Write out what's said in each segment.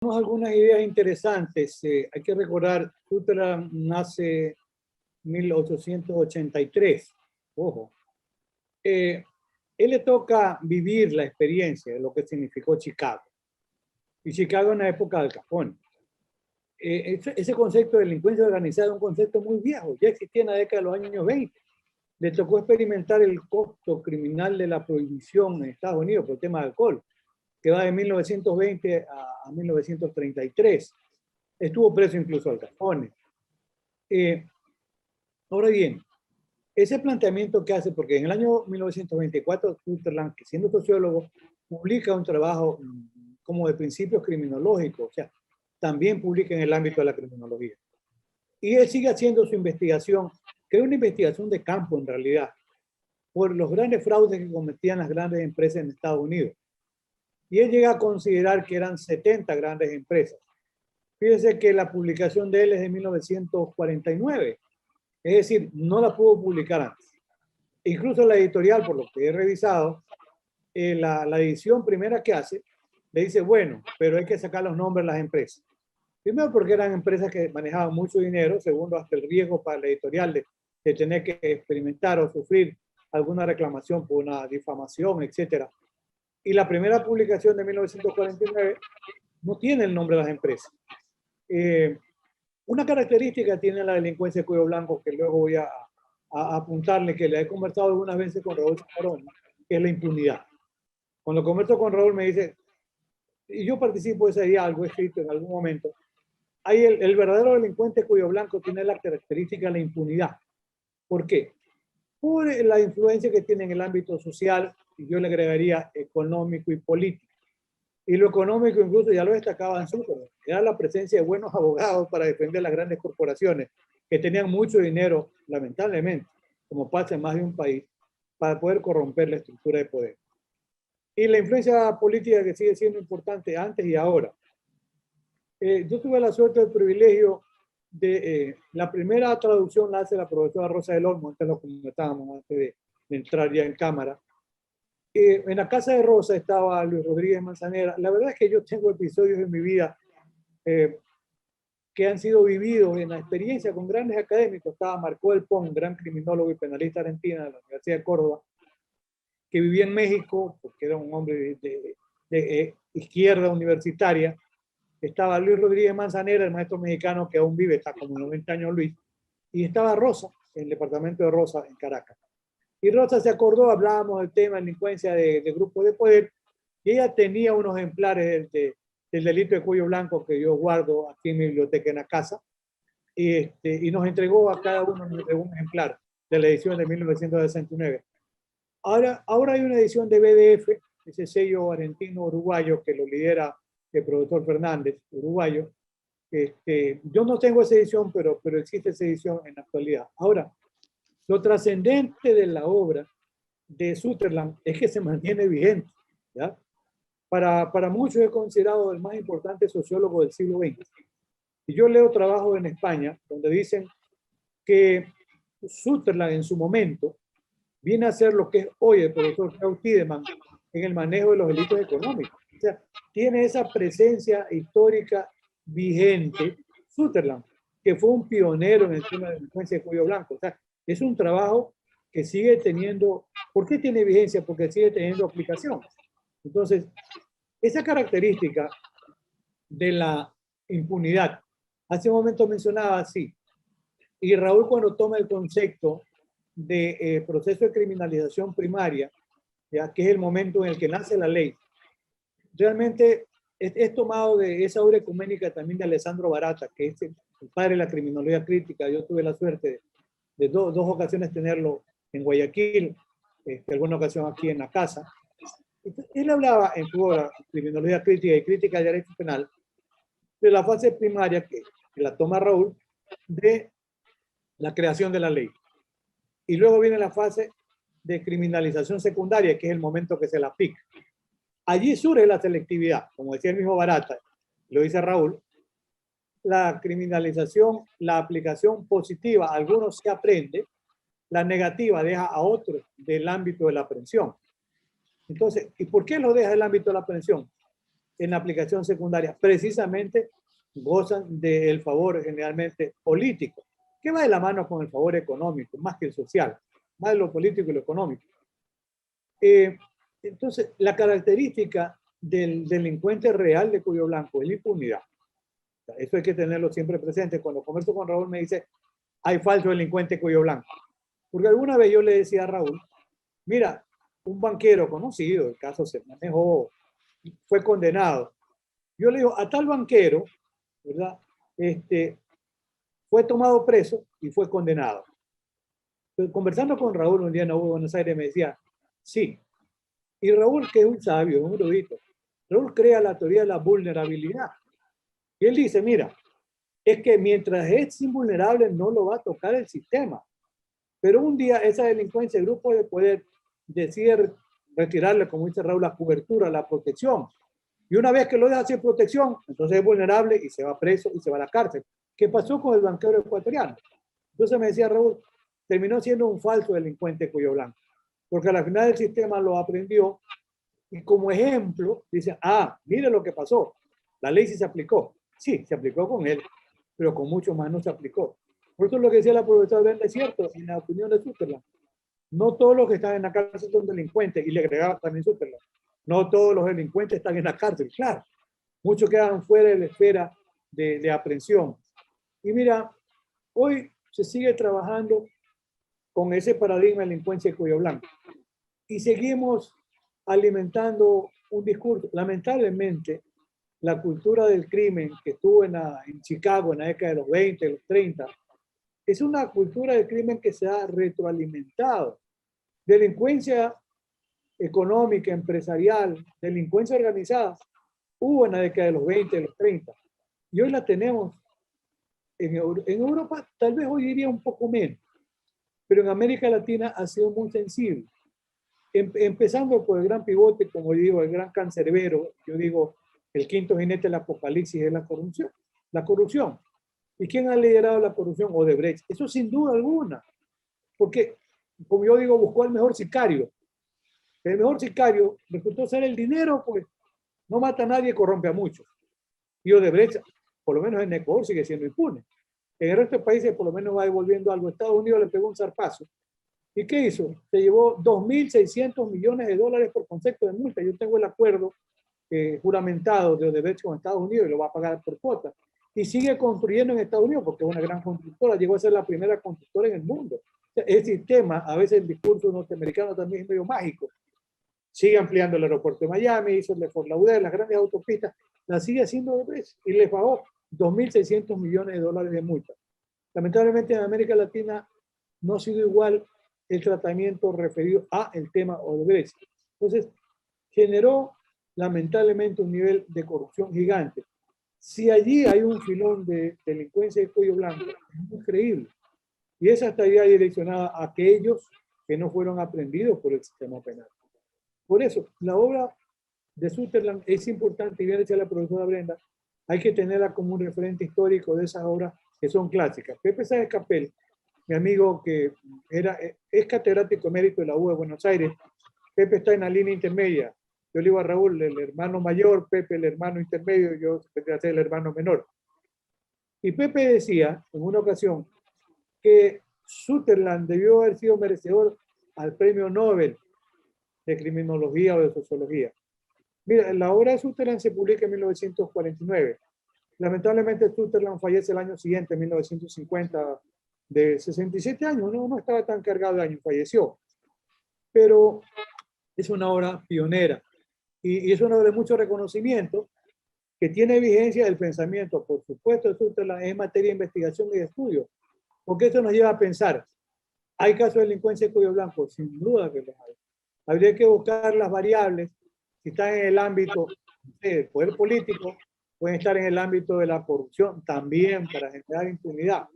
Tenemos algunas ideas interesantes. Hay que recordar, Sutherland nace en 1883. Ojo. Él le toca vivir la experiencia de lo que significó Chicago. Y Chicago en la época del Al Capone. Ese concepto de delincuencia organizada es un concepto muy viejo. Ya existía en la década de los años 20. Le tocó experimentar el costo criminal de la prohibición en Estados Unidos por el tema de alcohol, que va de 1920 a 1933. Estuvo preso incluso Al Capone. Ahora bien, ese planteamiento que hace, porque en el año 1924, Sutherland, que siendo sociólogo, publica un trabajo como de principios criminológicos, o sea, también publica en el ámbito de la criminología. Y él sigue haciendo su investigación, que es una investigación de campo en realidad, por los grandes fraudes que cometían las grandes empresas en Estados Unidos. Y él llega a considerar que eran 70 grandes empresas. Fíjese que la publicación de él es de 1949, es decir, no la pudo publicar antes. Incluso la editorial, por lo que he revisado, la edición primera que hace, le dice, bueno, pero hay que sacar los nombres de las empresas. Primero porque eran empresas que manejaban mucho dinero, segundo hasta el riesgo para la editorial de tener que experimentar o sufrir alguna reclamación por una difamación, etc. Y la primera publicación de 1949 no tiene el nombre de las empresas. Una característica tiene la delincuencia de cuello blanco, que luego voy a apuntarle, que le he conversado algunas veces con Raúl Chaparón, que es la impunidad. Cuando converso con Raúl me dice, y yo participo de ese diálogo escrito en algún momento, hay el verdadero delincuente cuello blanco tiene la característica de la impunidad. ¿Por qué? Por la influencia que tiene en el ámbito social, y yo le agregaría económico y político. Y lo económico incluso ya lo destacaba en Sutherland, era la presencia de buenos abogados para defender las grandes corporaciones que tenían mucho dinero, lamentablemente, como pasa en más de un país, para poder corromper la estructura de poder. Y la influencia política que sigue siendo importante antes y ahora. Yo tuve la suerte, el privilegio de la primera traducción la hace la profesora Rosa del Olmo, antes lo comentábamos, antes de entrar ya en cámara. En la casa de Rosa estaba Luis Rodríguez Manzanera. La verdad es que yo tengo episodios en mi vida que han sido vividos en la experiencia con grandes académicos. Estaba Marco del Pon, gran criminólogo y penalista argentino de la Universidad de Córdoba, que vivía en México, porque era un hombre de izquierda universitaria. Estaba Luis Rodríguez Manzanera, el maestro mexicano que aún vive, está como 90 años Luis, y estaba Rosa, en el departamento de Rosa, en Caracas. Y Rosa se acordó, hablábamos del tema de delincuencia de grupos de poder, y ella tenía unos ejemplares del delito de cuello blanco que yo guardo aquí en mi biblioteca en la casa, y nos entregó a cada uno un ejemplar de la edición de 1969. Ahora hay una edición de BDF, ese sello argentino-uruguayo que lo lidera el profesor Fernández, uruguayo. Yo no tengo esa edición, pero existe esa edición en la actualidad. Ahora, lo trascendente de la obra de Sutherland es que se mantiene vigente, ¿ya? Para muchos es considerado el más importante sociólogo del siglo XX. Y yo leo trabajos en España donde dicen que Sutherland en su momento viene a ser lo que es hoy el profesor Klaus Tiedemann en el manejo de los delitos económicos. O sea, tiene esa presencia histórica vigente Sutherland, que fue un pionero en el tema de delincuencia de cuello blanco. O sea, es un trabajo que sigue teniendo, ¿por qué tiene vigencia? Porque sigue teniendo aplicación. Entonces, esa característica de la impunidad, hace un momento mencionaba así, y Raúl cuando toma el concepto de proceso de criminalización primaria, ya que es el momento en el que nace la ley, realmente es tomado de esa obra ecuménica también de Alessandro Barata, que es el padre de la criminología crítica. Yo tuve la suerte de dos ocasiones tenerlo en Guayaquil, alguna ocasión aquí en la casa. Entonces, él hablaba en su obra Criminología crítica y crítica de derecho penal de la fase primaria que la toma Raúl de la creación de la ley. Y luego viene la fase de criminalización secundaria, que es el momento que se la aplica. Allí surge la selectividad, como decía el mismo Barata, lo dice Raúl, la criminalización, la aplicación positiva, a algunos se aprende, la negativa deja a otros del ámbito de la aprehensión. Entonces, ¿y por qué lo deja del ámbito de la aprehensión? en la aplicación secundaria, precisamente gozan del favor generalmente político, que va de la mano con el favor económico, más que el social, más de lo político y lo económico. Entonces, la característica del delincuente real de Cuello Blanco es la impunidad. Eso hay que tenerlo siempre presente. Cuando converso con Raúl me dice, hay falso delincuente Cuello Blanco. Porque alguna vez yo le decía a Raúl, mira, un banquero conocido, el caso se manejó, fue condenado. Yo le digo, a tal banquero, ¿verdad? Fue tomado preso y fue condenado. Entonces, conversando con Raúl un día en Buenos Aires me decía, sí. Y Raúl, que es un sabio, un erudito, Raúl crea la teoría de la vulnerabilidad. Y él dice, mira, es que mientras es invulnerable no lo va a tocar el sistema. Pero un día esa delincuencia, el grupo de poder decide retirarle, como dice Raúl, la cobertura, la protección. Y una vez que lo deja sin protección, entonces es vulnerable y se va preso y se va a la cárcel. ¿Qué pasó con el banquero ecuatoriano? Entonces me decía Raúl, terminó siendo un falso delincuente Cuello Blanco, porque al final el sistema lo aprendió y como ejemplo dice, mire lo que pasó, la ley sí se aplicó. Sí, se aplicó con él, pero con mucho más no se aplicó. Por eso lo que decía la profesora Brenda es cierto, en la opinión de Sutherland. No todos los que están en la cárcel son delincuentes, y le agregaba también Sutherland. No todos los delincuentes están en la cárcel, claro. Muchos quedan fuera de la esfera de aprehensión. Y mira, hoy se sigue trabajando con ese paradigma de delincuencia de cuello blanco. Y seguimos alimentando un discurso. Lamentablemente, la cultura del crimen que estuvo en Chicago en la década de los 20, de los 30, es una cultura del crimen que se ha retroalimentado. Delincuencia económica, empresarial, delincuencia organizada, hubo en la década de los 20, de los 30. Y hoy la tenemos en Europa, tal vez hoy diría un poco menos, pero en América Latina ha sido muy sensible. Empezando por el gran pivote, como digo, el gran cancerbero, yo digo, el quinto jinete del apocalipsis es la corrupción. La corrupción. ¿Y quién ha liderado la corrupción? Odebrecht. Eso sin duda alguna. Porque, como yo digo, buscó al mejor sicario. El mejor sicario resultó ser el dinero, pues no mata a nadie, corrompe a muchos. Y Odebrecht, por lo menos en Ecuador, sigue siendo impune. En el resto de países, por lo menos va devolviendo algo. Estados Unidos le pegó un zarpazo. ¿Y qué hizo? Se llevó 2.600 millones de dólares por concepto de multa. Yo tengo el acuerdo juramentado de Odebrecht con Estados Unidos y lo va a pagar por cuota. Y sigue construyendo en Estados Unidos porque es una gran constructora. Llegó a ser la primera constructora en el mundo. O sea, el sistema, a veces el discurso norteamericano también es medio mágico. Sigue ampliando el aeropuerto de Miami, hizo el de Fort Lauderdale, las grandes autopistas, la sigue haciendo Odebrecht y le pagó 2.600 millones de dólares de multa. Lamentablemente en América Latina no ha sido igual el tratamiento referido a el tema Odebrecht. Entonces, generó lamentablemente un nivel de corrupción gigante. Si allí hay un filón de delincuencia de cuello blanco, es increíble. Y esa estaría direccionada a aquellos que no fueron aprendidos por el sistema penal. Por eso, la obra de Sutherland es importante, y bien decía la profesora Brenda, hay que tenerla como un referente histórico de esas obras que son clásicas. Pepe Sáenz Capel, mi amigo que es catedrático emérito de la U de Buenos Aires, Pepe está en la línea intermedia. Yo le digo a Raúl, el hermano mayor, Pepe el hermano intermedio, yo tendría que ser el hermano menor. Y Pepe decía en una ocasión que Sutherland debió haber sido merecedor al premio Nobel de criminología o de sociología. Mira, la obra de Sutherland se publica en 1949. Lamentablemente Sutherland fallece el año siguiente, en 1950, de 67 años, no estaba tan cargado de años, falleció. Pero es una obra pionera y es una obra de mucho reconocimiento que tiene vigencia del pensamiento, por supuesto, de Sutherland en materia de investigación y de estudio, porque eso nos lleva a pensar, ¿hay casos de delincuencia de cuello blanco? Sin duda que los hay. Habría que buscar las variables, si están en el ámbito del poder político, pueden estar en el ámbito de la corrupción también para generar impunidad.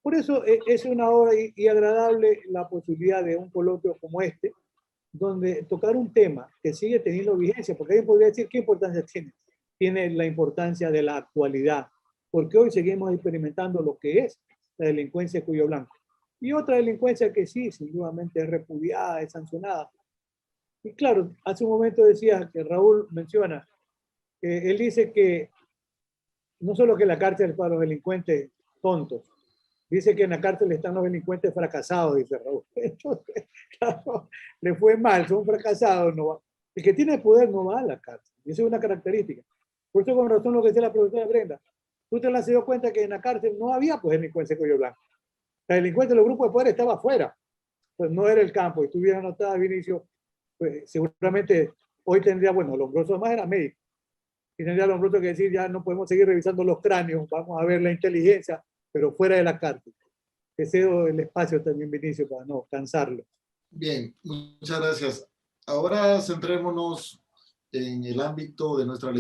Por eso es una hora y agradable la posibilidad de un coloquio como este, donde tocar un tema que sigue teniendo vigencia, porque alguien podría decir, ¿qué importancia tiene? Tiene la importancia de la actualidad, porque hoy seguimos experimentando lo que es la delincuencia de cuello blanco. Y otra delincuencia que sí, sin duda es repudiada, es sancionada. Y claro, hace un momento decía que Raúl menciona, Él dice que no solo que la cárcel es para los delincuentes tontos, dice que en la cárcel están los delincuentes fracasados, dice Raúl. Entonces, claro, le fue mal, son fracasados. No va. El que tiene poder no va a la cárcel. Y eso es una característica. Por eso, con razón, lo que decía la profesora Brenda, tú te has dado cuenta que en la cárcel no había pues, delincuencia de cuello blanco. La delincuencia de los grupos de poder estaba afuera. Pues no era el campo. Y tú hubieras notado, Vinicio, pues, seguramente hoy tendría, bueno, Lombroso además era médico. Y tendría Lombroso que decir, ya no podemos seguir revisando los cráneos, vamos a ver la inteligencia, pero fuera de la cárcel. Que cedo el espacio también, Vinicio, para no cansarlo. Bien, muchas gracias. Ahora centrémonos en el ámbito de nuestra